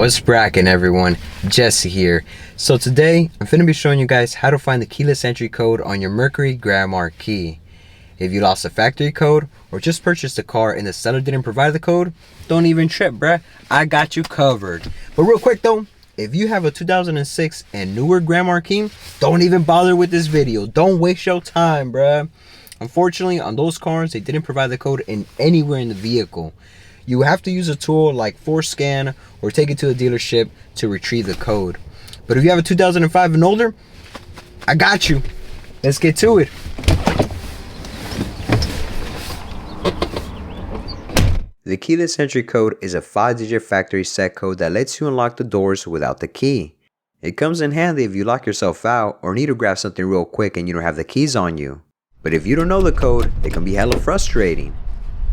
What's brackin' everyone, Jesse here. So today I'm finna be showing you guys how to find the keyless entry code on your Mercury Grand Marquis. If you lost a factory code or just purchased a car and the seller didn't provide the code, don't even trip bruh, I got you covered. But real quick though, if you have a 2006 and newer Grand Marquis, don't even bother with this video. Don't waste your time bruh. Unfortunately on those cars they didn't provide the code anywhere in the vehicle. You have to use a tool like ForScan or take it to a dealership to retrieve the code. But if you have a 2005 and older, I got you. Let's get to it. The keyless entry code is a 5-digit factory set code that lets you unlock the doors without the key. It comes in handy if you lock yourself out or need to grab something real quick and you don't have the keys on you. But if you don't know the code, it can be hella frustrating.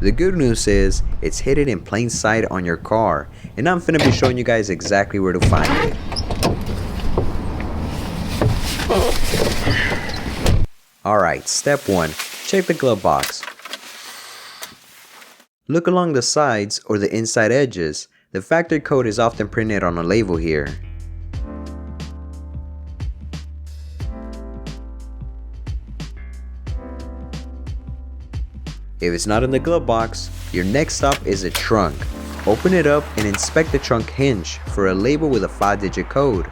The good news is, it's hidden in plain sight on your car, and I'm finna be showing you guys exactly where to find it. Alright, step 1. Check the glove box. Look along the sides or the inside edges. The factory code is often printed on a label here. If it's not in the glove box, your next stop is the trunk. Open it up and inspect the trunk hinge for a label with a 5-digit code.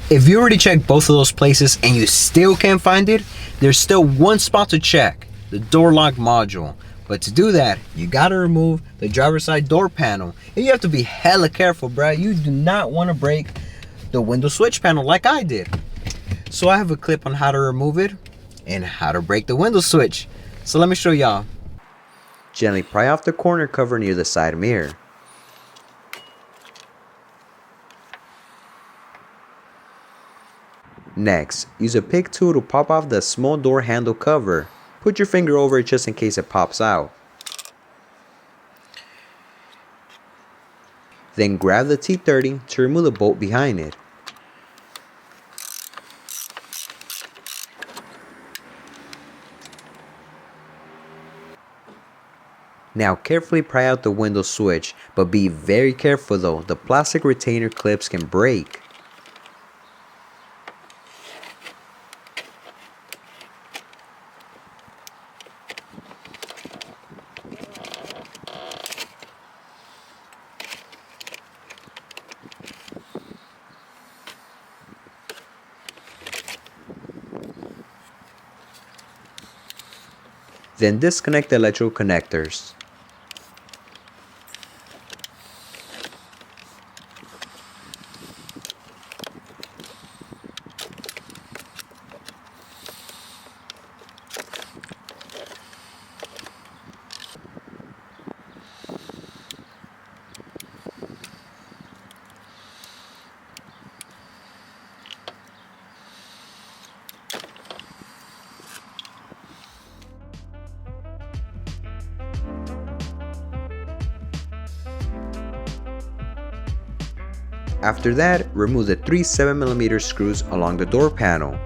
If you already checked both of those places and you still can't find it, there's still one spot to check, the door lock module. But to do that, you gotta remove the driver's side door panel. And you have to be hella careful, bruh. You do not want to break the window switch panel like I did. So I have a clip on how to remove it and how to break the window switch. So let me show y'all. Gently pry off the corner cover near the side mirror. Next, use a pick tool to pop off the small door handle cover. Put your finger over it just in case it pops out. Then grab the T30 to remove the bolt behind it. Now carefully pry out the window switch, but be very careful though, the plastic retainer clips can break. Then disconnect the electrical connectors. After that, remove the 3 7mm screws along the door panel.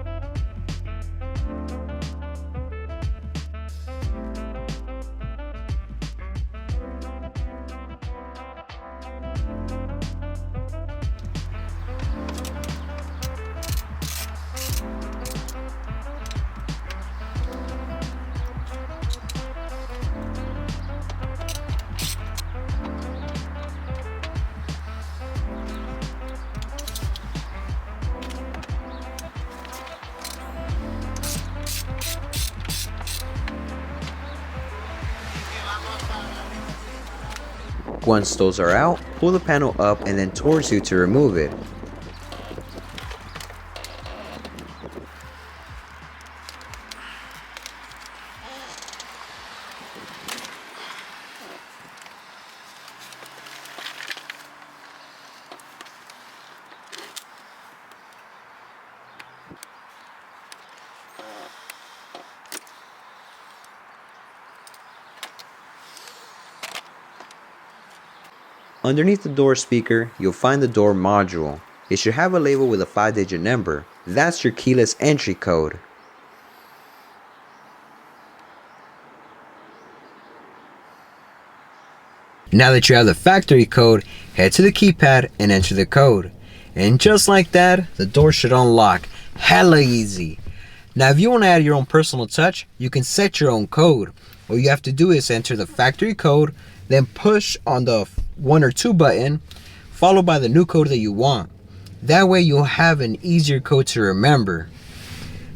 Once those are out, pull the panel up and then towards you to remove it. Underneath the door speaker, you'll find the door module. It should have a label with a 5-digit number. That's your keyless entry code. Now that you have the factory code, head to the keypad and enter the code. And just like that, the door should unlock. Hella easy. Now if you want to add your own personal touch, you can set your own code. All you have to do is enter the factory code, then push on the 1 or 2 button, followed by the new code that you want. That way you'll have an easier code to remember.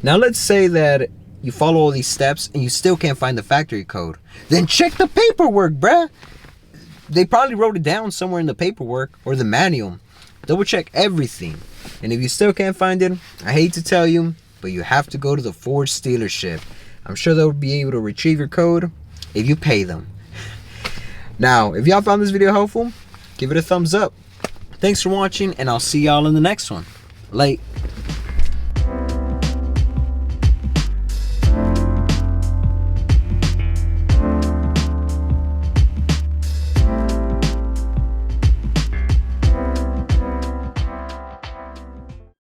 Now let's say that you follow all these steps and you still can't find the factory code. Then check the paperwork, bruh. They probably wrote it down somewhere in the paperwork or the manual. Double check everything. And if you still can't find it, I hate to tell you, but you have to go to the Ford dealership. I'm sure they'll be able to retrieve your code if you pay them. Now, if y'all found this video helpful, give it a thumbs up. Thanks for watching, and I'll see y'all in the next one. Late.